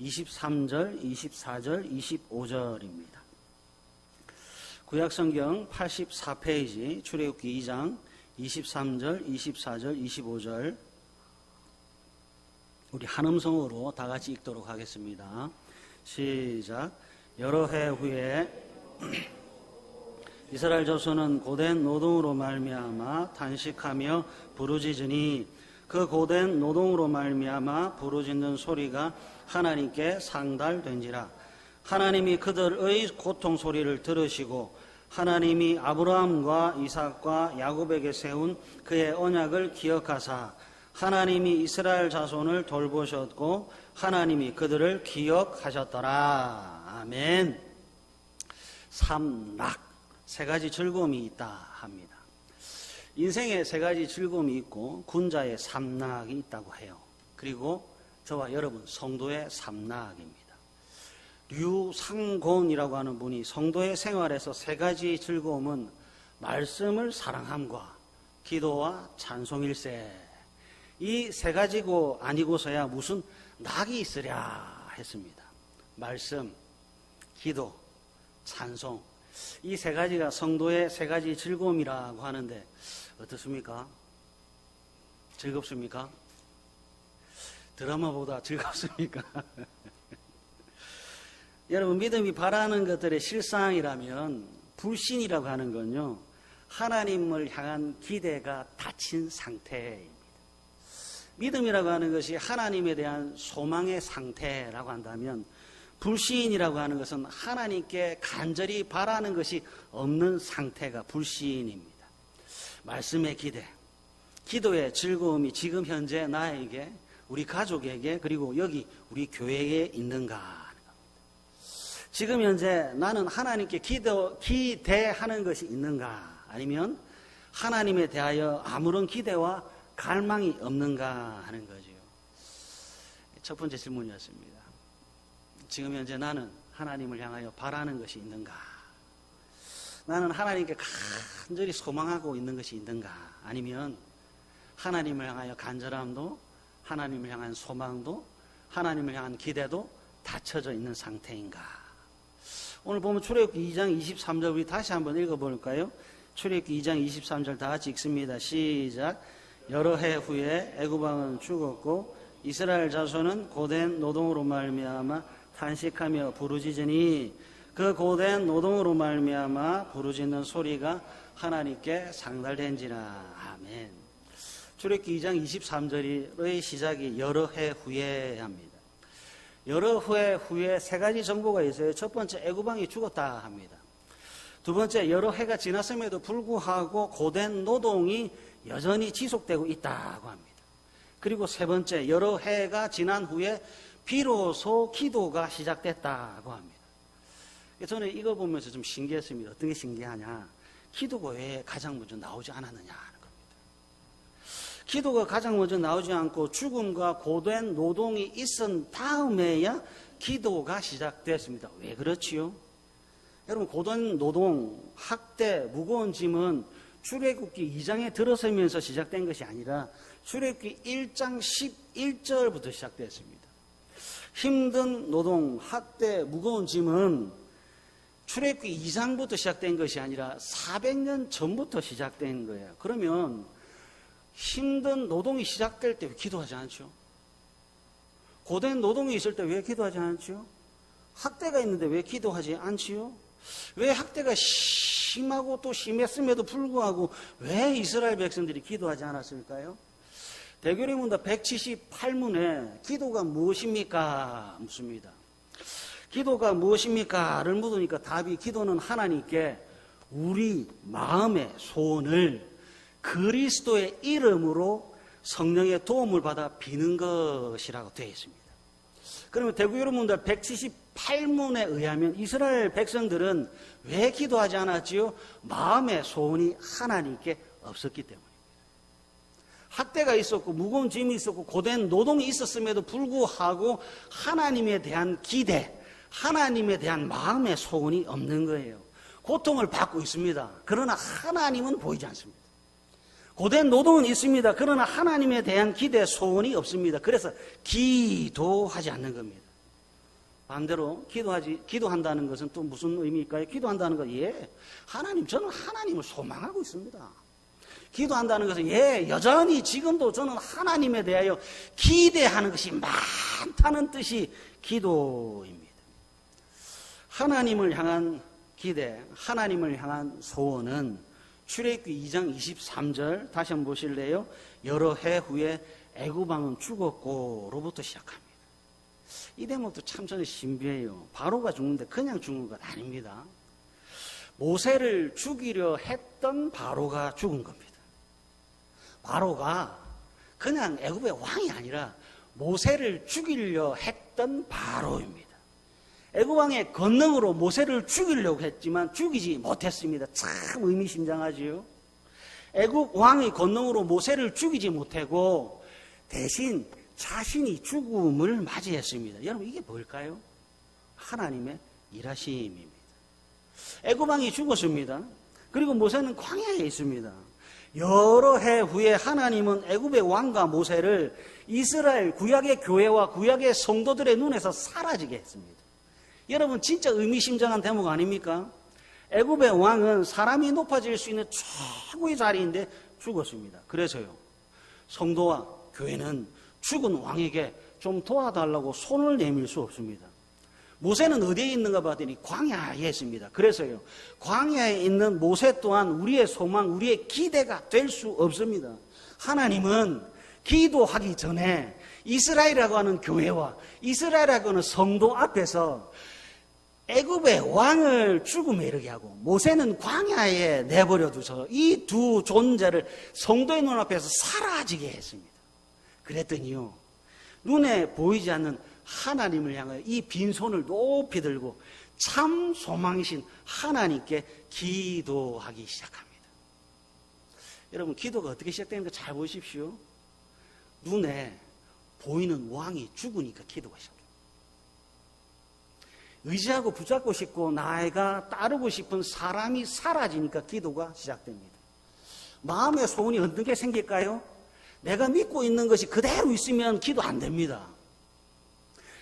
23절, 24절, 25절입니다. 구약성경 84페이지 출애굽기 2장 23절, 24절, 25절 우리 한음성으로 다 같이 읽도록 하겠습니다. 시작. 여러 해 후에 이스라엘 자손은 고된 노동으로 말미암아 탄식하며 부르짖으니 그 고된 노동으로 말미암아 부르짖는 소리가 하나님께 상달된지라. 하나님이 그들의 고통 소리를 들으시고 하나님이 아브라함과 이삭과 야곱에게 세운 그의 언약을 기억하사 하나님이 이스라엘 자손을 돌보셨고 하나님이 그들을 기억하셨더라. 아멘. 삼락, 세 가지 즐거움이 있다 합니다. 인생에 세 가지 즐거움이 있고 군자의 삼락이 있다고 해요. 그리고 저와 여러분 성도의 삼락입니다. 류상곤이라고 하는 분이 성도의 생활에서 세 가지 즐거움은 말씀을 사랑함과 기도와 찬송일세, 이 세 가지고 아니고서야 무슨 낙이 있으랴 했습니다. 말씀, 기도, 찬송, 이 세 가지가 성도의 세 가지 즐거움이라고 하는데 어떻습니까? 즐겁습니까? 드라마보다 즐겁습니까? 여러분, 믿음이 바라는 것들의 실상이라면 불신이라고 하는 건요, 하나님을 향한 기대가 닫힌 상태입니다. 믿음이라고 하는 것이 하나님에 대한 소망의 상태라고 한다면, 불신이라고 하는 것은 하나님께 간절히 바라는 것이 없는 상태가 불신입니다. 말씀의 기대, 기도의 즐거움이 지금 현재 나에게, 우리 가족에게, 그리고 여기 우리 교회에 있는가? 지금 현재 나는 하나님께 기대하는 것이 있는가? 아니면 하나님에 대하여 아무런 기대와 갈망이 없는가 하는 거죠. 첫 번째 질문이었습니다. 지금 현재 나는 하나님을 향하여 바라는 것이 있는가? 나는 하나님께 간절히 소망하고 있는 것이 있는가? 아니면 하나님을 향하여 간절함도, 하나님을 향한 소망도, 하나님을 향한 기대도 닫혀져 있는 상태인가? 오늘 보면 출애굽기 2장 23절 우리 다시 한번 읽어볼까요? 출애굽기 2장 23절 다 같이 읽습니다. 시작. 여러 해 후에 애굽 왕은 죽었고 이스라엘 자손은 고된 노동으로 말미암아 탄식하며 부르짖으니 그 고된 노동으로 말미암아 부르짖는 소리가 하나님께 상달된지라. 아멘. 출애굽기 2장 23절의 시작이 여러 해 후에 합니다. 여러 해 후에 세 가지 정보가 있어요. 첫 번째, 애굽 왕이 죽었다 합니다. 두 번째, 여러 해가 지났음에도 불구하고 고된 노동이 여전히 지속되고 있다고 합니다. 그리고 세 번째, 여러 해가 지난 후에 비로소 기도가 시작됐다고 합니다. 저는 이거 보면서 좀 신기했습니다. 어떤 게 신기하냐? 기도가 왜 가장 먼저 나오지 않았느냐 하는 겁니다. 기도가 가장 먼저 나오지 않고 죽음과 고된 노동이 있은 다음에야 기도가 시작됐습니다. 왜 그렇지요? 여러분, 고된 노동, 학대, 무거운 짐은 출애굽기 2장에 들어서면서 시작된 것이 아니라 출애굽기 1장 11절부터 시작됐습니다. 힘든 노동, 학대, 무거운 짐은 출애굽기 2장부터 시작된 것이 아니라 400년 전부터 시작된 거예요. 그러면 힘든 노동이 시작될 때 왜 기도하지 않죠? 고된 노동이 있을 때 왜 기도하지 않죠? 학대가 있는데 왜 기도하지 않지요? 왜 학대가 심하고 또 심했음에도 불구하고 왜 이스라엘 백성들이 기도하지 않았을까요? 대교리문답 178문에 기도가 무엇입니까? 묻습니다. 기도가 무엇입니까?를 물으니까 답이 기도는 하나님께 우리 마음의 소원을 그리스도의 이름으로 성령의 도움을 받아 비는 것이라고 되어 있습니다. 그러면 대구여러분들 178문에 의하면 이스라엘 백성들은 왜 기도하지 않았지요? 마음의 소원이 하나님께 없었기 때문입니다. 학대가 있었고 무거운 짐이 있었고 고된 노동이 있었음에도 불구하고 하나님에 대한 기대, 하나님에 대한 마음의 소원이 없는 거예요. 고통을 받고 있습니다. 그러나 하나님은 보이지 않습니다. 고된 노동은 있습니다. 그러나 하나님에 대한 기대, 소원이 없습니다. 그래서 기도하지 않는 겁니다. 반대로 기도한다는 것은 또 무슨 의미일까요? 기도한다는 것, 하나님, 저는 하나님을 소망하고 있습니다. 기도한다는 것은, 여전히 지금도 저는 하나님에 대하여 기대하는 것이 많다는 뜻이 기도입니다. 하나님을 향한 기대, 하나님을 향한 소원은 출애굽기 2장 23절 다시 한번 보실래요? 여러 해 후에 애굽 왕은 죽었고로부터 시작합니다. 이 대목도 참 저는 신비해요. 바로가 죽는데 그냥 죽은 것 아닙니다. 모세를 죽이려 했던 바로가 죽은 겁니다. 바로가 그냥 애굽의 왕이 아니라 모세를 죽이려 했던 바로입니다. 애굽 왕의 권능으로 모세를 죽이려고 했지만 죽이지 못했습니다. 참 의미심장하지요. 애굽 왕의 권능으로 모세를 죽이지 못하고 대신 자신이 죽음을 맞이했습니다. 여러분, 이게 뭘까요? 하나님의 일하심입니다. 애굽 왕이 죽었습니다. 그리고 모세는 광야에 있습니다. 여러 해 후에 하나님은 애굽의 왕과 모세를 이스라엘 구약의 교회와 구약의 성도들의 눈에서 사라지게 했습니다. 여러분, 진짜 의미심장한 대목 아닙니까? 애굽의 왕은 사람이 높아질 수 있는 최고의 자리인데 죽었습니다. 그래서요, 성도와 교회는 죽은 왕에게 좀 도와달라고 손을 내밀 수 없습니다. 모세는 어디에 있는가 봤더니 광야에 있습니다. 그래서요, 광야에 있는 모세 또한 우리의 소망, 우리의 기대가 될 수 없습니다. 하나님은 기도하기 전에 이스라엘이라고 하는 교회와 이스라엘이라고 하는 성도 앞에서 애굽의 왕을 죽음에 이르게 하고 모세는 광야에 내버려 두셔서 이 두 존재를 성도의 눈앞에서 사라지게 했습니다. 그랬더니요, 눈에 보이지 않는 하나님을 향하여 이 빈손을 높이 들고 참 소망이신 하나님께 기도하기 시작합니다. 여러분, 기도가 어떻게 시작되는가 잘 보십시오. 눈에 보이는 왕이 죽으니까 기도가 시작해요. 의지하고 붙잡고 싶고 나이가 따르고 싶은 사람이 사라지니까 기도가 시작됩니다. 마음의 소원이 어떻게 생길까요? 내가 믿고 있는 것이 그대로 있으면 기도 안 됩니다.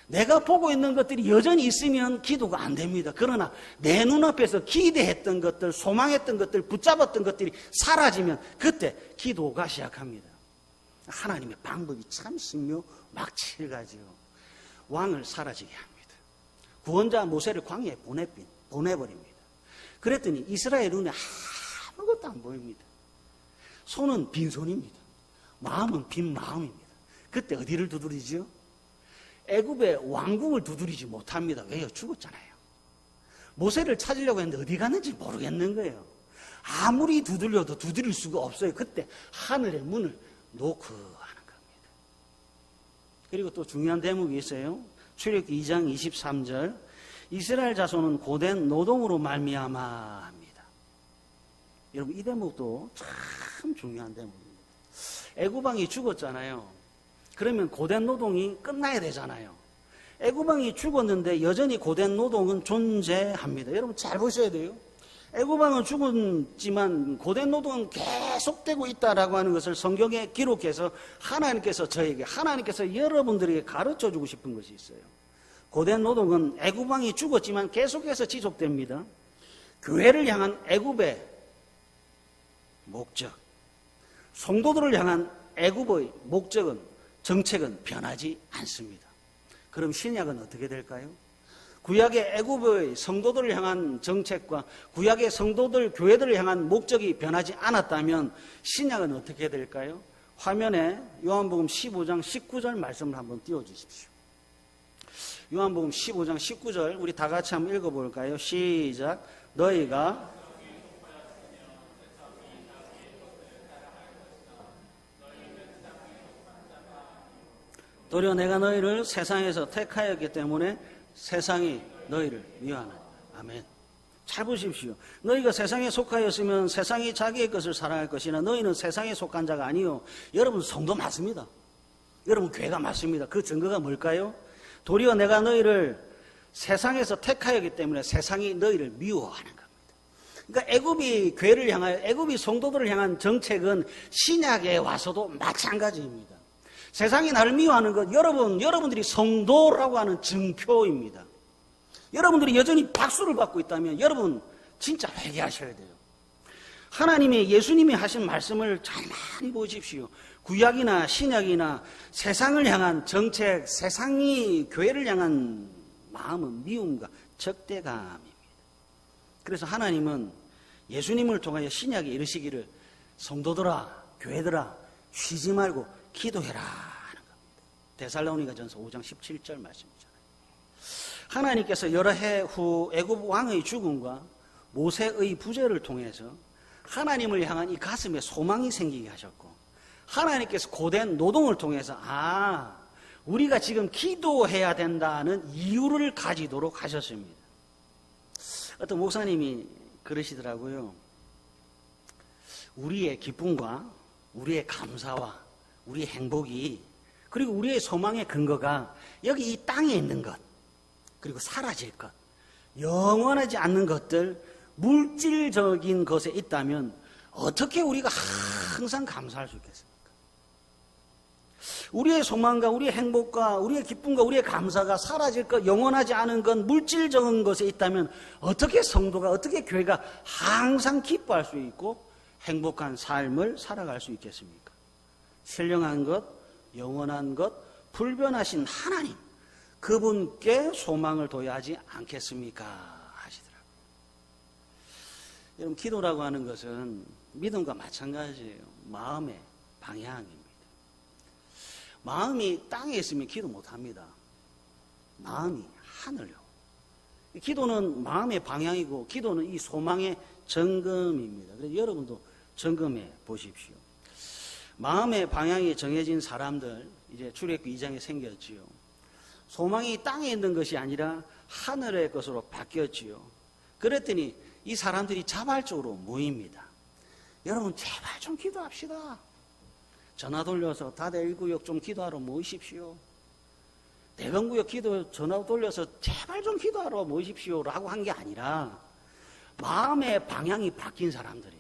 내가 보고 있는 것들이 여전히 있으면 기도가 안 됩니다. 그러나 내 눈앞에서 기대했던 것들, 소망했던 것들, 붙잡았던 것들이 사라지면 그때 기도가 시작합니다. 하나님의 방법이 참 신묘막칠가지요. 왕을 사라지게 합니다. 구원자 모세를 광야에 보내버립니다. 그랬더니 이스라엘 눈에 아무것도 안 보입니다. 손은 빈손입니다. 마음은 빈 마음입니다. 그때 어디를 두드리죠? 애굽의 왕궁을 두드리지 못합니다. 왜요? 죽었잖아요. 모세를 찾으려고 했는데 어디 갔는지 모르겠는 거예요. 아무리 두들려도 두드릴 수가 없어요. 그때 하늘의 문을 놓고 하는 겁니다. 그리고 또 중요한 대목이 있어요. 출애굽기 2장 23절 이스라엘 자손은 고된 노동으로 말미암아 합니다. 여러분, 이 대목도 참 중요한 대목입니다. 애굽 왕이 죽었잖아요. 그러면 고된 노동이 끝나야 되잖아요. 애굽 왕이 죽었는데 여전히 고된 노동은 존재합니다. 여러분, 잘 보셔야 돼요. 애굽 왕은 죽었지만 고된 노동은 계속되고 있다라고 하는 것을 성경에 기록해서 하나님께서 여러분들에게 가르쳐주고 싶은 것이 있어요. 고된 노동은 애굽 왕이 죽었지만 계속해서 지속됩니다. 교회를 향한 애굽의 목적, 성도들을 향한 애굽의 목적은, 정책은 변하지 않습니다. 그럼 신약은 어떻게 될까요? 구약의 애굽의 성도들을 향한 정책과 구약의 성도들, 교회들을 향한 목적이 변하지 않았다면 신약은 어떻게 될까요? 화면에 요한복음 15장 19절 말씀을 한번 띄워주십시오. 요한복음 15장 19절 우리 다 같이 한번 읽어볼까요? 시작. 너희가 도리어 내가 너희를 세상에서 택하였기 때문에 세상이 너희를 미워하나니. 아멘. 잘 보십시오. 너희가 세상에 속하였으면 세상이 자기의 것을 사랑할 것이나 너희는 세상에 속한 자가 아니요. 여러분, 성도 맞습니다. 여러분, 교회가 맞습니다. 그 증거가 뭘까요? 도리어 내가 너희를 세상에서 택하였기 때문에 세상이 너희를 미워하는 겁니다. 그러니까 애굽이 교회를 향하여, 애굽이 성도들을 향한 정책은 신약에 와서도 마찬가지입니다. 세상이 나를 미워하는 것, 여러분들이 성도라고 하는 증표입니다. 여러분들이 여전히 박수를 받고 있다면 여러분 진짜 회개하셔야 돼요. 하나님의 예수님이 하신 말씀을 잘 많이 보십시오. 구약이나 신약이나 세상을 향한 정책, 세상이 교회를 향한 마음은 미움과 적대감입니다. 그래서 하나님은 예수님을 통하여 신약에 이르시기를 성도들아, 교회들아, 쉬지 말고 기도해라 하는 겁니다. 데살로니가전서 5장 17절 말씀이잖아요. 하나님께서 여러 해 후 애굽 왕의 죽음과 모세의 부재를 통해서 하나님을 향한 이 가슴에 소망이 생기게 하셨고, 하나님께서 고된 노동을 통해서 우리가 지금 기도해야 된다는 이유를 가지도록 하셨습니다. 어떤 목사님이 그러시더라고요. 우리의 기쁨과 우리의 감사와 우리의 행복이, 그리고 우리의 소망의 근거가 여기 이 땅에 있는 것, 그리고 사라질 것, 영원하지 않는 것들, 물질적인 것에 있다면 어떻게 우리가 항상 감사할 수 있겠습니까? 우리의 소망과 우리의 행복과 우리의 기쁨과 우리의 감사가 사라질 것, 영원하지 않은 것, 물질적인 것에 있다면 어떻게 성도가, 어떻게 교회가 항상 기뻐할 수 있고 행복한 삶을 살아갈 수 있겠습니까? 신령한 것, 영원한 것, 불변하신 하나님, 그분께 소망을 둬야 하지 않겠습니까? 하시더라고요. 여러분, 기도라고 하는 것은 믿음과 마찬가지예요. 마음의 방향입니다. 마음이 땅에 있으면 기도 못합니다. 마음이 하늘요. 기도는 마음의 방향이고, 기도는 이 소망의 점검입니다. 그래서 여러분도 점검해 보십시오. 마음의 방향이 정해진 사람들, 이제 출애굽기 2장에 생겼지요. 소망이 땅에 있는 것이 아니라 하늘의 것으로 바뀌었지요. 그랬더니 이 사람들이 자발적으로 모입니다. 여러분, 제발 좀 기도합시다. 전화 돌려서 다대일구역 좀 기도하러 모이십시오. 대건구역 기도 전화 돌려서 제발 좀 기도하러 모이십시오 라고 한 게 아니라, 마음의 방향이 바뀐 사람들이,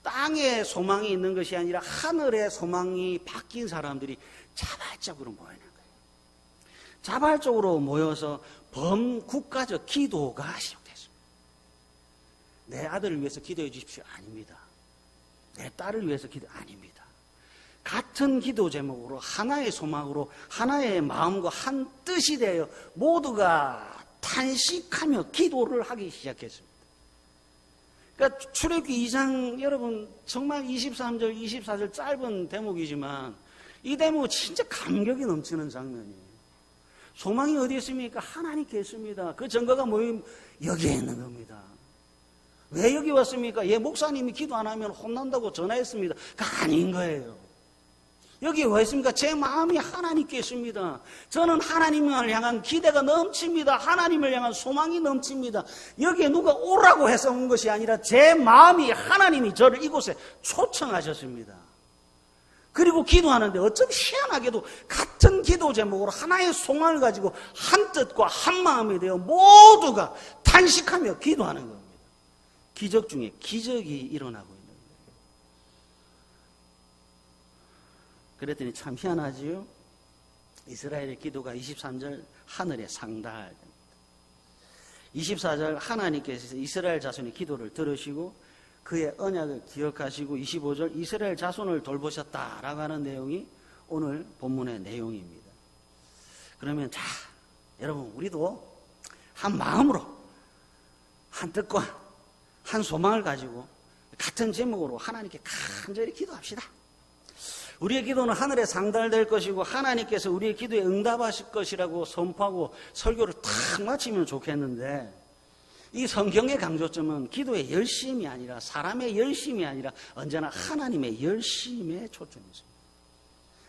땅에 소망이 있는 것이 아니라 하늘의 소망이 바뀐 사람들이 자발적으로 모이는 거예요. 자발적으로 모여서 범국가적 기도가 시작됐습니다. 내 아들을 위해서 기도해 주십시오. 아닙니다. 내 딸을 위해서 기도 아닙니다. 같은 기도 제목으로, 하나의 소망으로, 하나의 마음과 한 뜻이 되어 모두가 탄식하며 기도를 하기 시작했습니다. 그러니까 출애굽기 2장, 여러분 정말 23절, 24절 짧은 대목이지만 이 대목은 진짜 감격이 넘치는 장면이에요. 소망이 어디 있습니까? 하나님께 있습니다. 그 증거가 뭐예요? 여기에 있는 겁니다. 왜 여기 왔습니까? 목사님이 기도 안 하면 혼난다고 전화했습니다. 그거 아닌 거예요. 여기 왜 있습니까? 제 마음이 하나님께 있습니다. 저는 하나님을 향한 기대가 넘칩니다. 하나님을 향한 소망이 넘칩니다. 여기에 누가 오라고 해서 온 것이 아니라 제 마음이, 하나님이 저를 이곳에 초청하셨습니다. 그리고 기도하는데 어쩜 희한하게도 같은 기도 제목으로 하나의 소망을 가지고 한 뜻과 한 마음이 되어 모두가 탄식하며 기도하는 겁니다. 기적 중에 기적이 일어나고 있는 거예요. 그랬더니 참 희한하지요? 이스라엘의 기도가 23절 하늘에 상달됩니다. 24절 하나님께서 이스라엘 자손의 기도를 들으시고 그의 언약을 기억하시고, 25절 이스라엘 자손을 돌보셨다라고 하는 내용이 오늘 본문의 내용입니다. 그러면 자, 여러분, 우리도 한 마음으로, 한 뜻과 한 소망을 가지고 같은 제목으로 하나님께 간절히 기도합시다. 우리의 기도는 하늘에 상달될 것이고 하나님께서 우리의 기도에 응답하실 것이라고 선포하고 설교를 탁 마치면 좋겠는데, 이 성경의 강조점은 기도의 열심이 아니라, 사람의 열심이 아니라 언제나 하나님의 열심에 초점이 있습니다.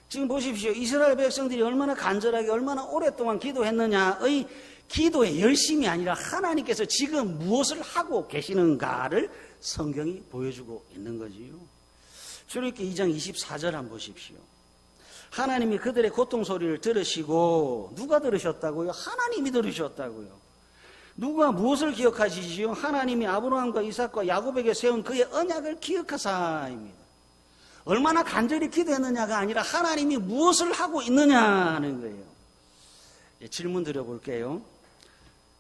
지금 보십시오. 이스라엘 백성들이 얼마나 간절하게 얼마나 오랫동안 기도했느냐의 기도의 열심이 아니라 하나님께서 지금 무엇을 하고 계시는가를 성경이 보여주고 있는 거지요. 출애굽기 2장 24절 한번 보십시오. 하나님이 그들의 고통 소리를 들으시고, 누가 들으셨다고요? 하나님이 들으셨다고요. 누가 무엇을 기억하시지요? 하나님이 아브라함과 이삭과 야곱에게 세운 그의 언약을 기억하사입니다. 얼마나 간절히 기도했느냐가 아니라 하나님이 무엇을 하고 있느냐는 거예요. 질문 드려볼게요.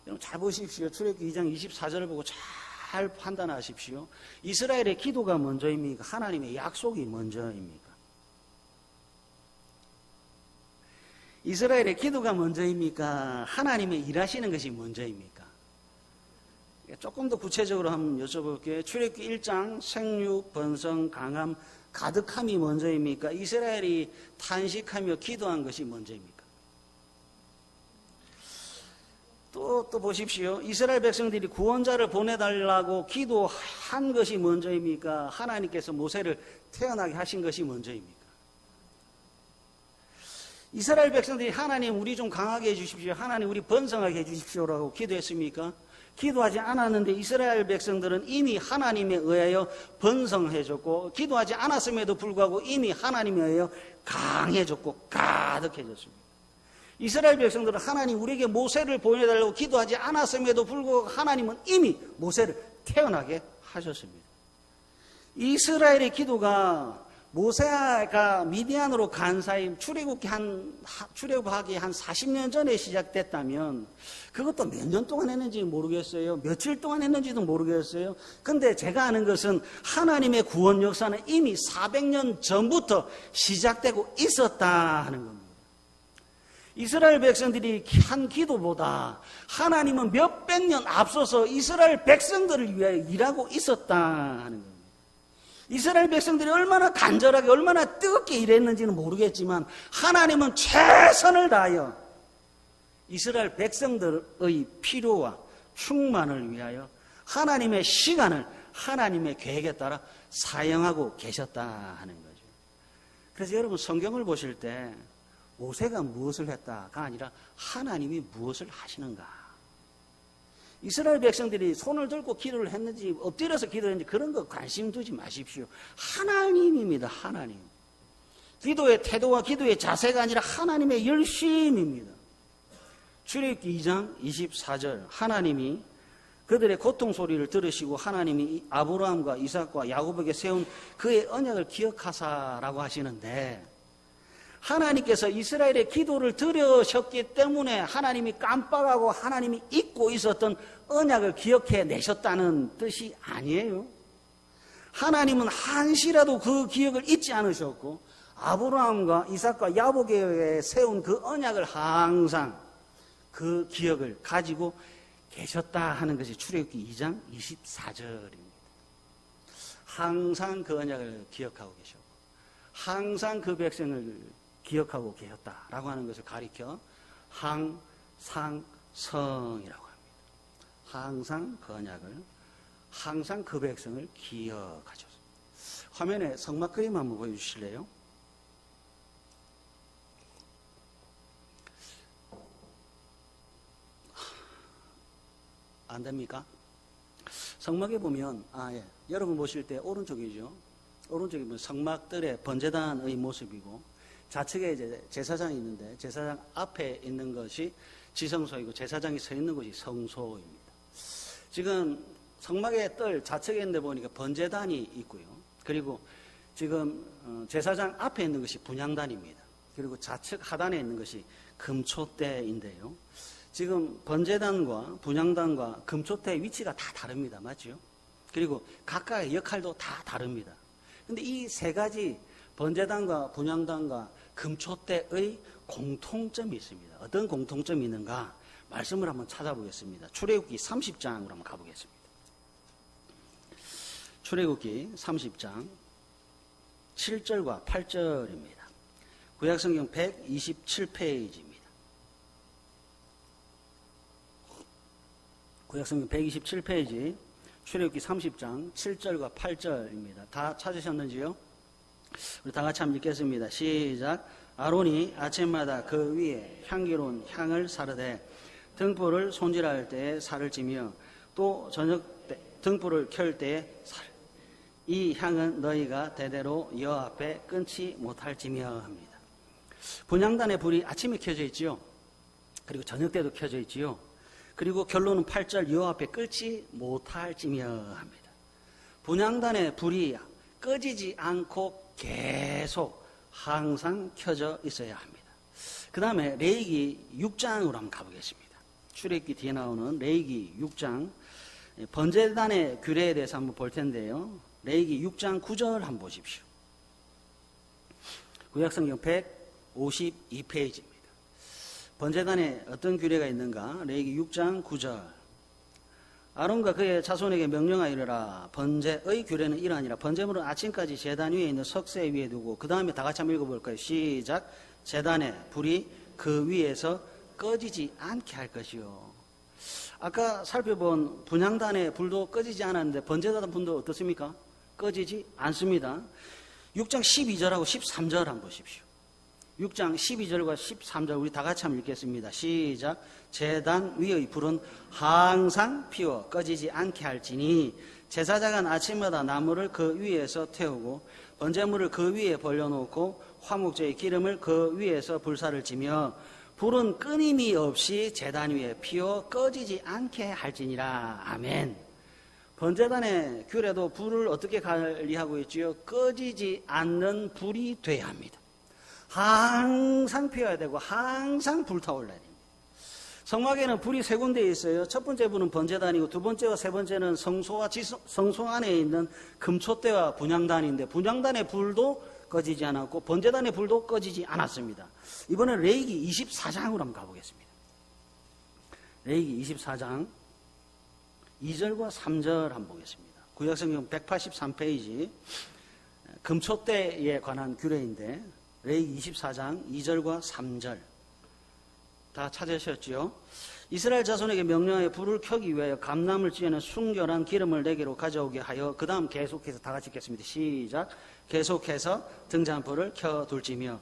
여러분 잘 보십시오. 출애굽기 2장 24절을 보고 잘 판단하십시오. 이스라엘의 기도가 먼저입니까? 하나님의 약속이 먼저입니까? 이스라엘의 기도가 먼저입니까? 하나님의 일하시는 것이 먼저입니까? 조금 더 구체적으로 한번 여쭤볼게요. 출애굽기 1장 생육, 번성, 강함, 가득함이 먼저입니까? 이스라엘이 탄식하며 기도한 것이 먼저입니까? 또 보십시오. 이스라엘 백성들이 구원자를 보내달라고 기도한 것이 먼저입니까? 하나님께서 모세를 태어나게 하신 것이 먼저입니까? 이스라엘 백성들이 하나님 우리 좀 강하게 해주십시오. 하나님 우리 번성하게 해주십시오라고 기도했습니까? 기도하지 않았는데 이스라엘 백성들은 이미 하나님에 의하여 번성해졌고 기도하지 않았음에도 불구하고 이미 하나님에 의하여 강해졌고 가득해졌습니다. 이스라엘 백성들은 하나님 우리에게 모세를 보내달라고 기도하지 않았음에도 불구하고 하나님은 이미 모세를 태어나게 하셨습니다. 이스라엘의 기도가 모세가 미디안으로 간 사이 출애굽하기 한 40년 전에 시작됐다면 그것도 몇 년 동안 했는지 모르겠어요. 며칠 동안 했는지도 모르겠어요. 근데 제가 아는 것은 하나님의 구원 역사는 이미 400년 전부터 시작되고 있었다 하는 겁니다. 이스라엘 백성들이 한 기도보다 하나님은 몇백 년 앞서서 이스라엘 백성들을 위하여 일하고 있었다 하는 겁니다. 이스라엘 백성들이 얼마나 간절하게 얼마나 뜨겁게 일했는지는 모르겠지만 하나님은 최선을 다하여 이스라엘 백성들의 필요와 충만을 위하여 하나님의 시간을 하나님의 계획에 따라 사용하고 계셨다 하는 거죠. 그래서 여러분 성경을 보실 때 모세가 무엇을 했다가 아니라 하나님이 무엇을 하시는가. 이스라엘 백성들이 손을 들고 기도를 했는지 엎드려서 기도를 했는지 그런 거 관심 두지 마십시오. 하나님입니다. 하나님. 기도의 태도와 기도의 자세가 아니라 하나님의 열심입니다. 출애굽기 2장 24절 하나님이 그들의 고통 소리를 들으시고 하나님이 아브라함과 이삭과 야곱에게 세운 그의 언약을 기억하사라고 하시는데 하나님께서 이스라엘의 기도를 들으셨기 때문에 하나님이 깜빡하고 하나님이 잊고 있었던 언약을 기억해 내셨다는 뜻이 아니에요. 하나님은 한시라도 그 기억을 잊지 않으셨고 아브라함과 이삭과 야곱에게 세운 그 언약을 항상 그 기억을 가지고 계셨다 하는 것이 출애굽기 2장 24절입니다. 항상 그 언약을 기억하고 계셨고 항상 그 백성을 기억하고 계셨다라고 하는 것을 가리켜 항상성이라고 합니다. 항상 그 언약을 항상 그 백성을 기억하셨습니다. 화면에 성막 그림 한번 보여주실래요? 안 됩니까? 성막에 보면 여러분 보실 때 오른쪽이죠. 오른쪽에 보면 성막들의 번제단의 모습이고 좌측에 이제 제사장이 있는데 제사장 앞에 있는 것이 지성소이고 제사장이 서 있는 곳이 성소입니다. 지금 성막의 뜰 좌측에 있는 데 보니까 번제단이 있고요. 그리고 지금 제사장 앞에 있는 것이 분향단입니다. 그리고 좌측 하단에 있는 것이 금초대인데요. 지금 번제단과 분향단과 금초대의 위치가 다 다릅니다. 맞죠? 그리고 각각의 역할도 다 다릅니다. 근데 이 세 가지 번제단과 분향단과 금초대의 공통점이 있습니다. 어떤 공통점이 있는가? 말씀을 한번 찾아보겠습니다. 출애굽기 30장으로 한번 가보겠습니다. 출애굽기 30장 7절과 8절입니다. 구약성경 127페이지입니다. 구약성경 127페이지 출애굽기 30장 7절과 8절입니다. 다 찾으셨는지요? 우리 다 같이 한번 읽겠습니다. 시작. 아론이 아침마다 그 위에 향기로운 향을 사르되 등불을 손질할 때에 살을 찌며 또 저녁 때 등불을 켤 때에 이 향은 너희가 대대로 여호와 앞에 끊지 못할지며 합니다. 분향단의 불이 아침에 켜져 있지요. 그리고 저녁 때도 켜져 있지요. 그리고 결론은 8절 여호와 앞에 끊지 못할지며 합니다. 분향단의 불이 꺼지지 않고 계속 항상 켜져 있어야 합니다. 그 다음에 레위기 6장으로 한번 가보겠습니다. 출애굽기 뒤에 나오는 레위기 6장 번제단의 규례에 대해서 한번 볼 텐데요. 레위기 6장 9절 한번 보십시오. 구약성경 152페이지입니다. 번제단에 어떤 규례가 있는가? 레위기 6장 9절. 아론과 그의 자손에게 명령하여라. 번제의 규례는 이러하니라. 번제물은 아침까지 제단 위에 있는 석쇠 위에 두고, 그 다음에 다 같이 한번 읽어볼까요? 시작. 제단에 불이 그 위에서 꺼지지 않게 할 것이요. 아까 살펴본 분향단의 불도 꺼지지 않았는데 번제단 불도 어떻습니까? 꺼지지 않습니다. 6장 12절하고 13절 한번 보십시오. 6장 12절과 13절 우리 다 같이 한번 읽겠습니다. 시작. 제단 위의 불은 항상 피워 꺼지지 않게 할지니 제사장은 아침마다 나무를 그 위에서 태우고 번제물을 그 위에 벌려놓고 화목제의 기름을 그 위에서 불사를 지며 불은 끊임이 없이 제단 위에 피워 꺼지지 않게 할지니라. 아멘. 번제단의 규례도 불을 어떻게 관리하고 있지요? 꺼지지 않는 불이 돼야 합니다. 항상 피워야 되고 항상 불타올라야 됩니다. 성막에는 불이 세 군데 있어요. 첫 번째 불은 번제단이고 두 번째와 세 번째는 성소 안에 있는 금촛대와 분향단인데 분향단의 불도 꺼지지 않았고 번제단의 불도 꺼지지 않았습니다. 이번엔 레위기 24장으로 한번 가보겠습니다. 레위기 24장 2절과 3절 한번 보겠습니다. 구약성경 183페이지 금촛대에 관한 규례인데 레위기 24장 2절과 3절 다 찾으셨지요? 이스라엘 자손에게 명령하여 불을 켜기 위하여 감람을 찌는 순결한 기름을 내게로 가져오게 하여 그 다음 계속해서 다 같이 읽겠습니다. 시작. 계속해서 등잔불을 켜둘지며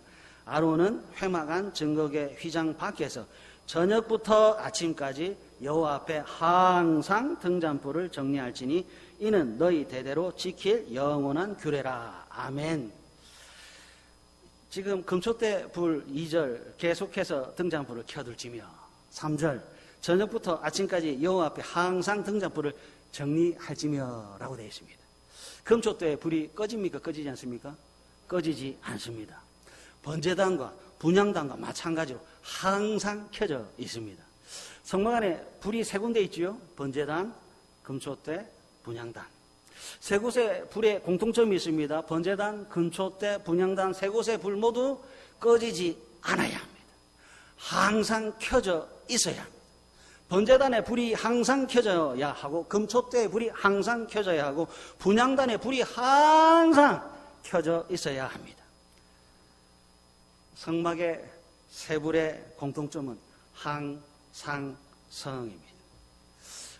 아론은 회막안 증거계 휘장 밖에서 저녁부터 아침까지 여호와 앞에 항상 등잔불을 정리할지니 이는 너희 대대로 지킬 영원한 규례라. 아멘. 지금 금촛대 불 2절 계속해서 등잔불을 켜둘지며 3절 저녁부터 아침까지 여호와 앞에 항상 등잔불을 정리할지며 라고 되어 있습니다. 금촛대 불이 꺼집니까? 꺼지지 않습니까? 꺼지지 않습니다. 번제단과 분향단과 마찬가지로 항상 켜져 있습니다. 성막 안에 불이 세 군데 있지요. 번제단, 금촛대, 분향단. 세 곳의 불에 공통점이 있습니다. 번제단, 금촛대, 분향단 세 곳의 불 모두 꺼지지 않아야 합니다. 항상 켜져 있어야 합니다. 번제단의 불이 항상 켜져야 하고 금촛대의 불이 항상 켜져야 하고 분향단의 불이 항상 켜져 있어야 합니다. 성막의 세 불의 공통점은 항상성입니다.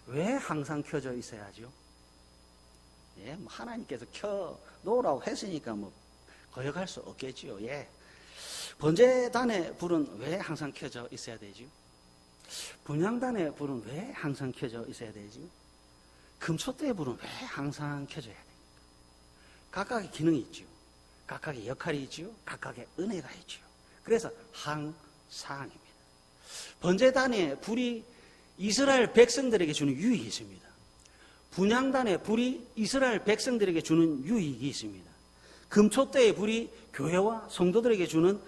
왜 항상 켜져 있어야 하죠? 예, 뭐 하나님께서 켜 놓으라고 했으니까 뭐 거역할 수 없겠지요. 예. 번제단의 불은 왜 항상 켜져 있어야 되죠? 분향단의 불은 왜 항상 켜져 있어야 되죠? 금촛대의 불은 왜 항상 켜져야 됩니까? 각각의 기능이 있죠. 각각의 역할이 있죠. 각각의 은혜가 있죠. 그래서 항상입니다. 번제단의 불이 이스라엘 백성들에게 주는 유익이 있습니다. 분향단의 불이 이스라엘 백성들에게 주는 유익이 있습니다. 금촛대의 불이 교회와 성도들에게 주는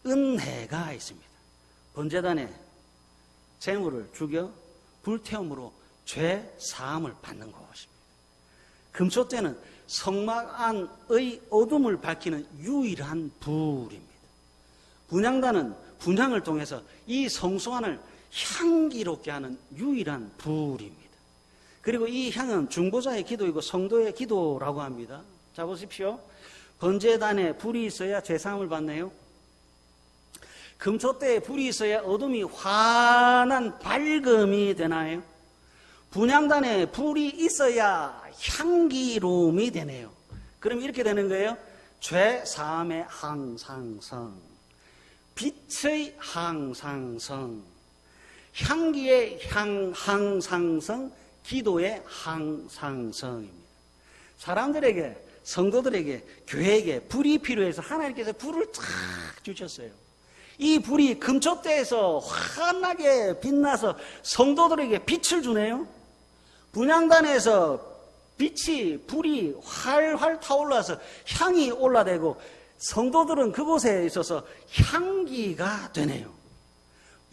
은혜가 있습니다. 번제단의 제물을 죽여 불태움으로 죄 사함을 받는 것입니다. 금촛대는 성막 안의 어둠을 밝히는 유일한 불입니다. 분향단은 분향을 통해서 이 성소 안을 향기롭게 하는 유일한 불입니다. 그리고 이 향은 중보자의 기도이고 성도의 기도라고 합니다. 자 보십시오. 번제단에 불이 있어야 제사함을 받네요. 금촛대에 불이 있어야 어둠이 환한 밝음이 되나요? 분향단에 불이 있어야 향기로움이 되네요. 그럼 이렇게 되는 거예요. 죄 사함의 항상성, 빛의 항상성, 향기의 항상성, 기도의 항상성입니다. 사람들에게, 성도들에게, 교회에게 불이 필요해서 하나님께서 불을 탁 주셨어요. 이 불이 금촛대에서 환하게 빛나서 성도들에게 빛을 주네요. 분향단에서 불이 활활 타올라서 향이 올라대고 성도들은 그곳에 있어서 향기가 되네요.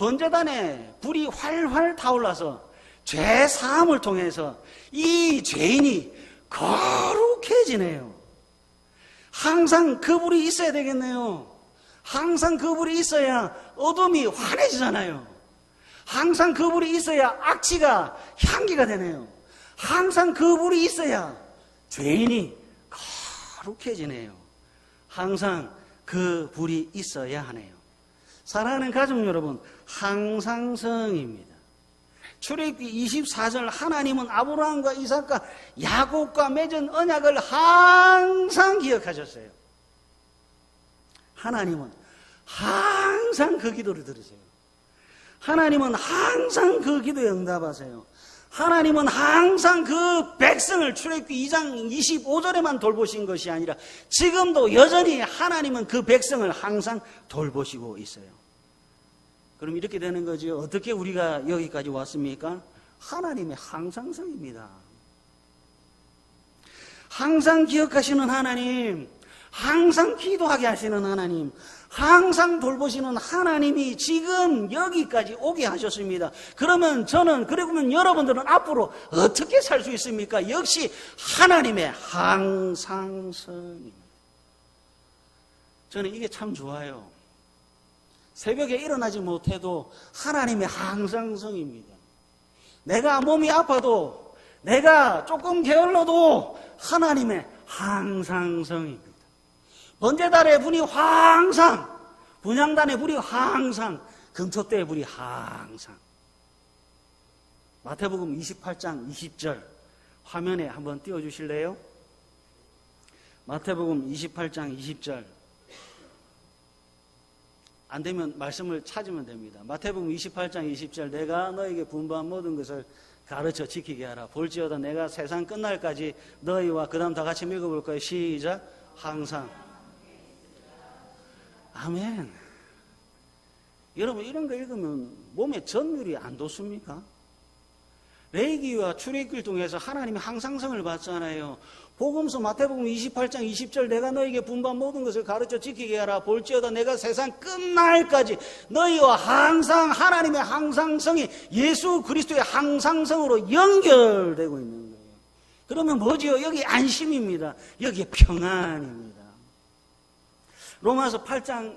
번제단에 불이 활활 타올라서 죄 사함을 통해서 이 죄인이 거룩해지네요. 항상 그 불이 있어야 되겠네요. 항상 그 불이 있어야 어둠이 환해지잖아요. 항상 그 불이 있어야 악취가 향기가 되네요. 항상 그 불이 있어야 죄인이 거룩해지네요. 항상 그 불이 있어야 하네요. 사랑하는 가족 여러분, 항상성입니다. 출애굽기 24절 하나님은 아브라함과 이삭과 야곱과 맺은 언약을 항상 기억하셨어요. 하나님은 항상 그 기도를 들으세요. 하나님은 항상 그 기도에 응답하세요. 하나님은 항상 그 백성을 출애굽기 2장 25절에만 돌보신 것이 아니라 지금도 여전히 하나님은 그 백성을 항상 돌보시고 있어요. 그럼 이렇게 되는 거죠. 어떻게 우리가 여기까지 왔습니까? 하나님의 항상성입니다. 항상 기억하시는 하나님, 항상 기도하게 하시는 하나님, 항상 돌보시는 하나님이 지금 여기까지 오게 하셨습니다. 그러면 여러분들은 앞으로 어떻게 살 수 있습니까? 역시 하나님의 항상성입니다. 저는 이게 참 좋아요. 새벽에 일어나지 못해도 하나님의 항상성입니다. 내가 몸이 아파도, 내가 조금 게을러도 하나님의 항상성입니다. 번제단의 불이 항상, 분향단의 불이 항상, 금토대의 불이 항상. 마태복음 28장 20절 화면에 한번 띄워주실래요? 마태복음 28장 20절. 안 되면 말씀을 찾으면 됩니다. 마태복음 28장 20절 내가 너에게 분부한 모든 것을 가르쳐 지키게 하라. 볼지어다 내가 세상 끝날까지 너희와 그 다음 다 같이 읽어볼 거예요. 시작. 항상. 아멘. 여러분 이런 거 읽으면 몸에 전율이 안 돋습니까? 레위기와 출애굽기를 통해서 하나님의 항상성을 봤잖아요. 복음서 마태복음 28장 20절 내가 너에게 분부한 모든 것을 가르쳐 지키게 하라. 볼지어다 내가 세상 끝날까지 너희와 항상 하나님의 항상성이 예수 그리스도의 항상성으로 연결되고 있는 거예요. 그러면 뭐지요? 여기 안심입니다. 여기 평안입니다. 로마서 8장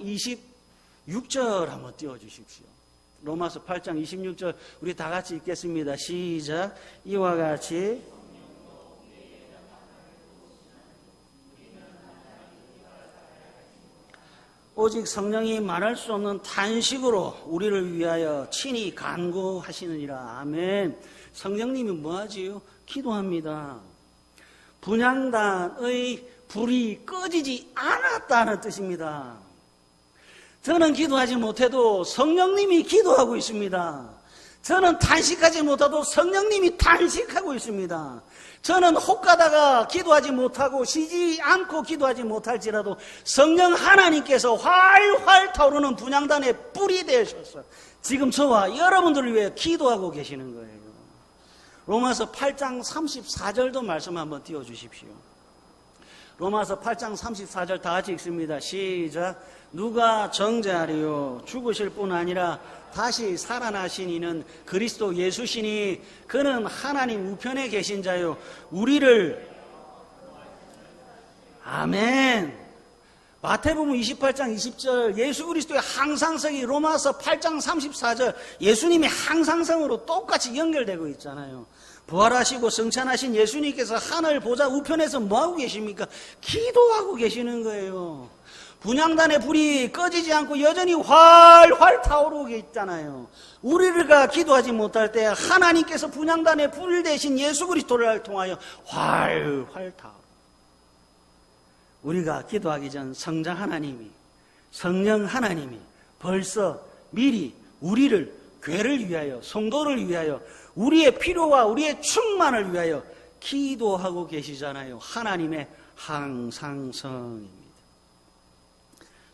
26절 한번 띄워주십시오. 로마서 8장 26절 우리 다 같이 읽겠습니다. 시작. 이와 같이 오직 성령이 말할 수 없는 탄식으로 우리를 위하여 친히 간구하시느니라. 아멘. 성령님이 뭐하지요? 기도합니다. 분향단의 불이 꺼지지 않았다는 뜻입니다. 저는 기도하지 못해도 성령님이 기도하고 있습니다. 저는 탄식하지 못해도 성령님이 탄식하고 있습니다. 저는 혹가다가 기도하지 못하고 쉬지 않고 기도하지 못할지라도 성령 하나님께서 활활 타오르는 분향단의 뿔이 되셔서 지금 저와 여러분들을 위해 기도하고 계시는 거예요. 로마서 8장 34절도 말씀 한번 띄워주십시오. 로마서 8장 34절 다 같이 읽습니다. 시작. 누가 정죄하리요? 죽으실 뿐 아니라 다시 살아나신 이는 그리스도 예수시니 그는 하나님 우편에 계신 자요 우리를 아멘. 마태복음 28장 20절 예수 그리스도의 항상성이 로마서 8장 34절 예수님의 항상성으로 똑같이 연결되고 있잖아요. 부활하시고 성찬하신 예수님께서 하늘 보좌 우편에서 뭐하고 계십니까? 기도하고 계시는 거예요. 분향단의 불이 꺼지지 않고 여전히 활활 타오르고 있잖아요. 우리가 기도하지 못할 때 하나님께서 분향단의 불 대신 예수 그리스도를 통하여 활활 타오르고 우리가 기도하기 전 성자 하나님이 성령 하나님이 벌써 미리 우리를 교회를 위하여 성도를 위하여 우리의 필요와 우리의 충만을 위하여 기도하고 계시잖아요. 하나님의 항상성입니다.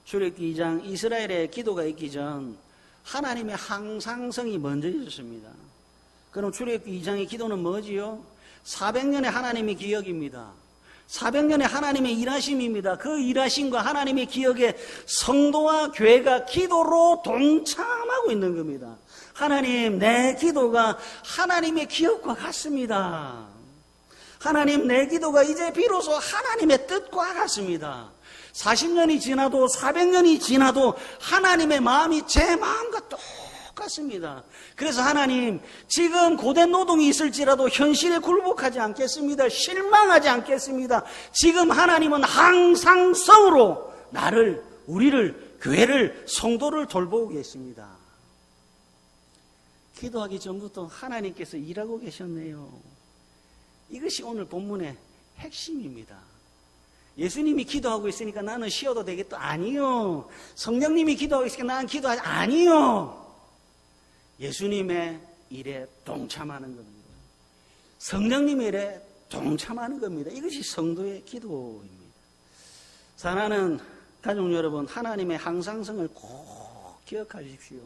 출애굽기 2장 이스라엘의 기도가 있기 전 하나님의 항상성이 먼저 있었습니다. 그럼 출애굽기 2장의 기도는 뭐지요? 400년의 하나님의 기억입니다. 400년의 하나님의 일하심입니다. 그 일하심과 하나님의 기억에 성도와 교회가 기도로 동참하고 있는 겁니다. 하나님, 내 기도가 하나님의 기억과 같습니다. 하나님, 내 기도가 이제 비로소 하나님의 뜻과 같습니다. 40년이 지나도 400년이 지나도 하나님의 마음이 제 마음과 똑같습니다. 그래서 하나님, 지금 고된 노동이 있을지라도 현실에 굴복하지 않겠습니다. 실망하지 않겠습니다. 지금 하나님은 항상 성으로 나를, 우리를, 교회를, 성도를 돌보고 계십니다. 기도하기 전부터 하나님께서 일하고 계셨네요. 이것이 오늘 본문의 핵심입니다. 예수님이 기도하고 있으니까 나는 쉬어도 되겠다. 아니요. 성령님이 기도하고 있으니까 나는 기도하지. 아니요. 예수님의 일에 동참하는 겁니다. 성령님의 일에 동참하는 겁니다. 이것이 성도의 기도입니다. 사랑하는 가족 여러분, 하나님의 항상성을 꼭 기억하십시오.